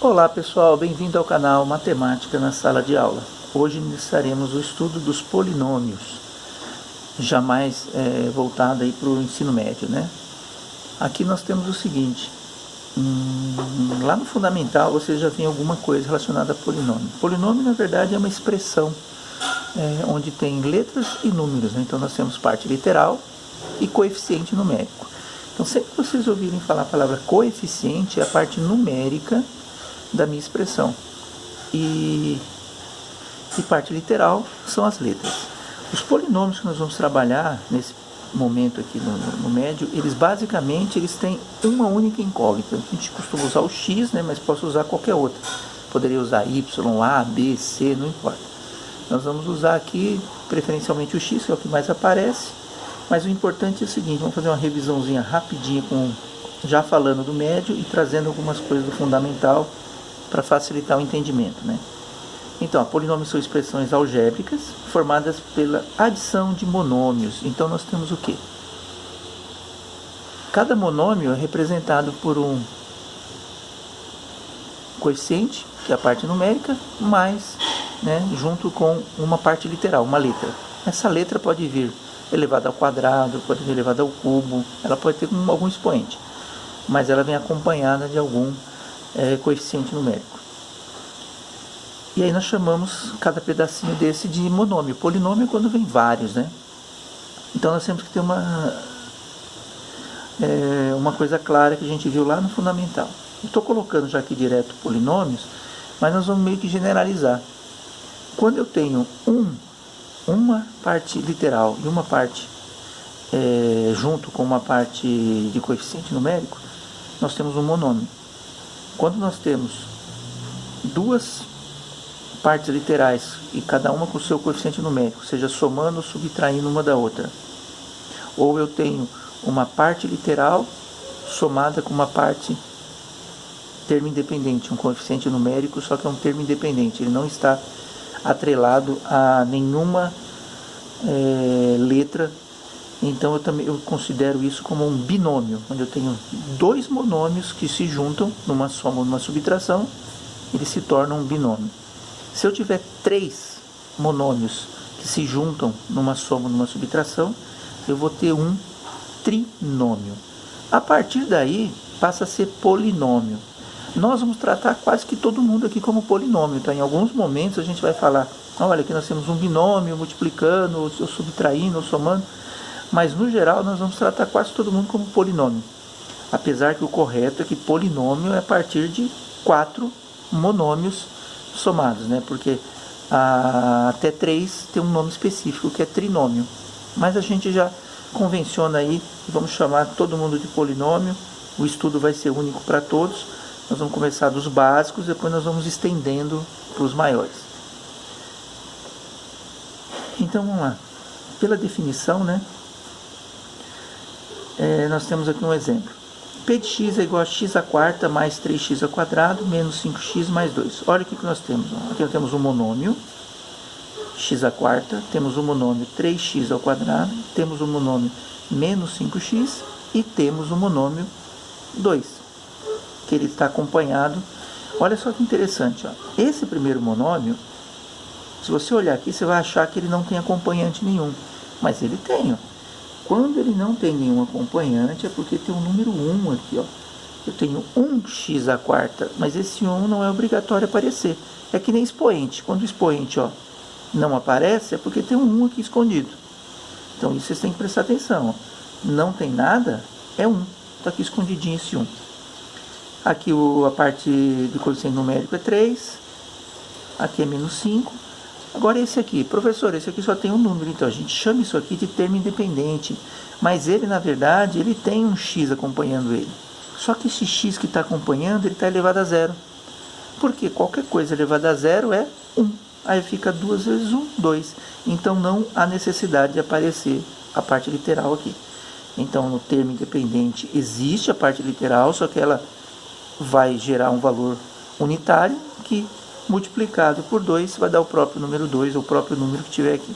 Olá pessoal, bem-vindo ao canal Matemática na Sala de Aula. Hoje iniciaremos o estudo dos polinômios, já mais voltado para o ensino médio, né? Aqui nós temos o seguinte, lá no fundamental você já tem alguma coisa relacionada a polinômio. Polinômio na verdade é uma expressão onde tem letras e números, né? Então nós temos parte literal e coeficiente numérico. Então sempre que vocês ouvirem falar a palavra coeficiente, é a parte numérica da minha expressão. E parte literal são as letras. Os polinômios que nós vamos trabalhar nesse momento aqui no médio, eles basicamente têm uma única incógnita. A gente costuma usar o x, né, mas posso usar qualquer outra. Poderia usar y, a, b, c, não importa. Nós vamos usar aqui preferencialmente o x, que é o que mais aparece. Mas o importante é o seguinte, vamos fazer uma revisãozinha rapidinha, já falando do médio e trazendo algumas coisas do fundamental para facilitar o entendimento, né? Então, polinômios são expressões algébricas formadas pela adição de monômios. Então, nós temos o quê? Cada monômio é representado por um coeficiente, que é a parte numérica, mais, junto com uma parte literal, uma letra. Essa letra pode vir elevada ao quadrado, pode vir elevada ao cubo, ela pode ter algum expoente, mas ela vem acompanhada de algum coeficiente numérico. E aí nós chamamos cada pedacinho desse de monômio. Polinômio é quando vem vários, né? Então nós temos que ter uma coisa clara que a gente viu lá no fundamental. Estou colocando já aqui direto polinômios, mas nós vamos meio que generalizar. Quando eu tenho uma parte literal e uma parte junto com uma parte de coeficiente numérico, nós temos um monômio. Quando nós temos duas partes literais e cada uma com o seu coeficiente numérico, seja somando ou subtraindo uma da outra, ou eu tenho uma parte literal somada com uma parte termo independente, um coeficiente numérico, só que é um termo independente, ele não está atrelado a nenhuma letra. Então eu considero isso como um binômio, onde eu tenho dois monômios que se juntam numa soma ou numa subtração, eles se tornam um binômio. Se eu tiver três monômios que se juntam numa soma ou numa subtração, eu vou ter um trinômio. A partir daí passa a ser polinômio. Nós vamos tratar quase que todo mundo aqui como polinômio, tá? Em alguns momentos a gente vai falar, olha, aqui nós temos um binômio multiplicando, ou subtraindo, ou somando, mas no geral nós vamos tratar quase todo mundo como polinômio. Apesar que o correto é que polinômio é a partir de 4 monômios somados, né? Porque até 3 tem um nome específico que é trinômio. Mas a gente já convenciona aí, vamos chamar todo mundo de polinômio, o estudo vai ser único para todos. Nós vamos começar dos básicos, depois nós vamos estendendo para os maiores. Então vamos lá. Pela definição, né? Nós temos aqui um exemplo. P de x é igual a x à quarta mais 3x ao quadrado menos 5x mais 2. Olha o que nós temos. Aqui nós temos um monômio, x à quarta, temos um monômio 3x ao quadrado, temos um monômio menos 5x e temos um monômio 2, que ele está acompanhado. Olha só que interessante. Ó. Esse primeiro monômio, se você olhar aqui, você vai achar que ele não tem acompanhante nenhum, mas ele tem, ó. Quando ele não tem nenhum acompanhante, é porque tem um número 1 aqui, ó. Eu tenho 1x à quarta, mas esse 1 não é obrigatório aparecer. É que nem expoente. Quando o expoente, ó, não aparece, é porque tem um 1 aqui escondido. Então, isso vocês têm que prestar atenção. Ó. Não tem nada, é 1. Está aqui escondidinho esse 1. Aqui a parte do coeficiente numérico é 3. Aqui é menos 5. Agora esse aqui, professor, esse aqui só tem um número, então a gente chama isso aqui de termo independente, mas ele na verdade, ele tem um x acompanhando ele, só que esse x que está acompanhando, ele está elevado a zero, porque qualquer coisa elevada a zero é 1, aí fica 2 vezes 1, 2, então não há necessidade de aparecer a parte literal aqui. Então no termo independente existe a parte literal, só que ela vai gerar um valor unitário que multiplicado por 2 vai dar o próprio número 2, ou o próprio número que tiver aqui.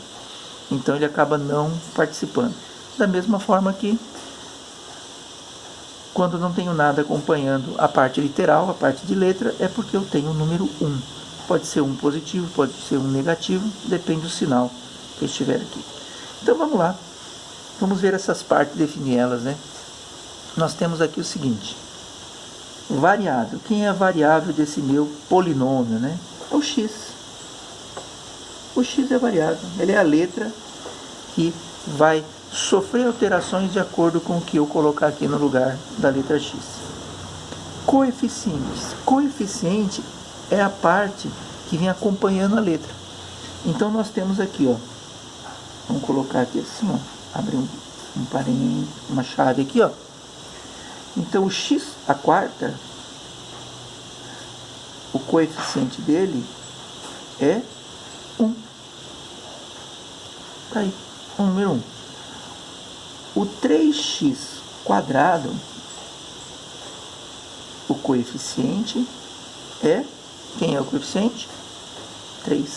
Então ele acaba não participando. Da mesma forma que Quando não tenho nada acompanhando a parte literal, a parte de letra, é porque eu tenho o número 1. Pode ser um positivo, pode ser um negativo, depende do sinal que estiver aqui. Então vamos lá, vamos ver essas partes, definir elas, né? Nós temos aqui o seguinte: variável. Quem é a variável desse meu polinômio, né? É o x. O x é a variável, ele é a letra que vai sofrer alterações de acordo com o que eu colocar aqui no lugar da letra x. Coeficientes. Coeficiente é a parte que vem acompanhando a letra. Então nós temos aqui, ó, vamos colocar aqui assim, ó, abrir um parênteses, uma chave aqui, ó. Então o x a quarta, o coeficiente dele é 1. Tá aí, o número 1. O 3x quadrado, o coeficiente é, quem é o coeficiente? 3.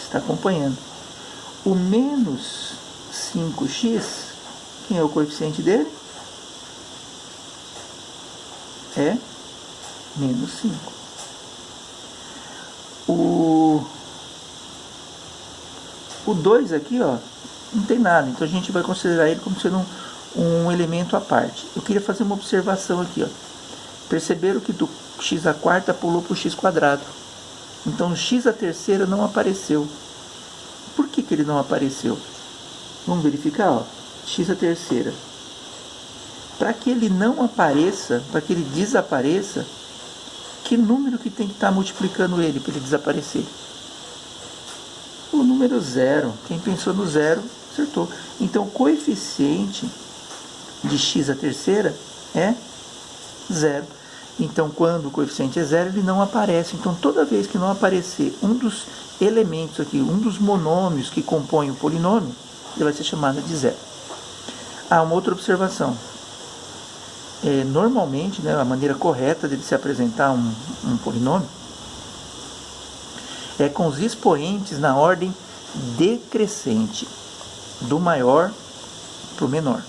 Está acompanhando. O menos 5x, quem é o coeficiente dele? É menos 5. O 2 aqui, ó, não tem nada, então a gente vai considerar ele como sendo um elemento à parte. Eu queria fazer uma observação aqui, ó. Perceberam que do x a quarta pulou para o x quadrado. Então o x a terceira não apareceu. Por que ele não apareceu? Vamos verificar, ó. X a terceira. Para que ele não apareça, para que ele desapareça, que número que tem que estar multiplicando ele para ele desaparecer? O número 0. Quem pensou no 0, acertou. Então o coeficiente de x a terceira é 0. Então quando o coeficiente é 0, ele não aparece. Então toda vez que não aparecer um dos elementos aqui, um dos monômios que compõem o polinômio, ele vai ser chamado de 0. Uma outra observação. Normalmente, né, a maneira correta de se apresentar um polinômio é com os expoentes na ordem decrescente, do maior para o menor.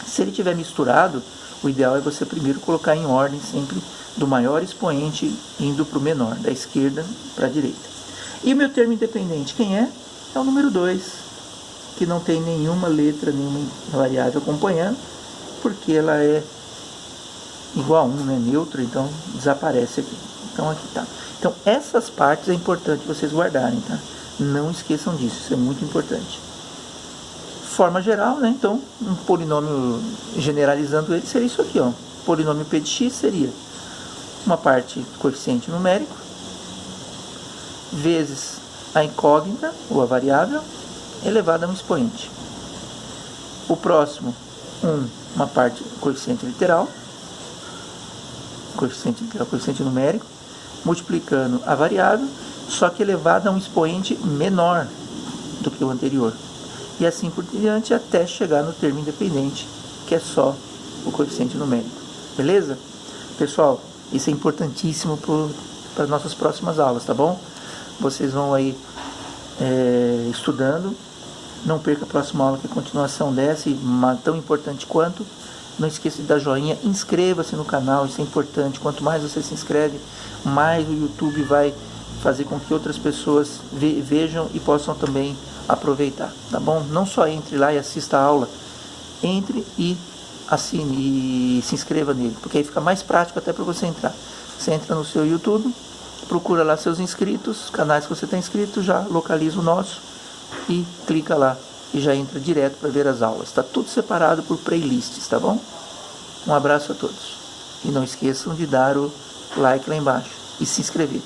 Se ele tiver misturado, o ideal é você primeiro colocar em ordem sempre do maior expoente indo para o menor, da esquerda para a direita. E o meu termo independente, quem é? É o número 2, que não tem nenhuma letra, nenhuma variável acompanhando, porque ela é igual a 1, né? Neutro, então desaparece aqui. Então aqui tá. Então essas partes é importante vocês guardarem, tá? Não esqueçam disso, isso é muito importante. Forma geral, né? Então um polinômio, generalizando ele, seria isso aqui, ó. Polinômio P de x seria uma parte coeficiente numérico vezes a incógnita, ou a variável, elevada a um expoente. O próximo, uma parte coeficiente literal, coeficiente numérico, multiplicando a variável, só que elevada a um expoente menor do que o anterior. E assim por diante até chegar no termo independente, que é só o coeficiente numérico. Beleza? Pessoal, isso é importantíssimo para as nossas próximas aulas, tá bom? Vocês vão aí estudando. Não perca a próxima aula, que é a continuação dessa, e tão importante quanto. Não esqueça de dar joinha, inscreva-se no canal, isso é importante. Quanto mais você se inscreve, mais o YouTube vai fazer com que outras pessoas vejam e possam também aproveitar, tá bom? Não só entre lá e assista a aula, entre e assine e se inscreva nele, porque aí fica mais prático até para você entrar. Você entra no seu YouTube, procura lá seus inscritos, canais que você está inscrito, já localiza o nosso e clica lá e já entra direto para ver as aulas. Está tudo separado por playlists, tá bom? Um abraço a todos. E não esqueçam de dar o like lá embaixo e se inscrever.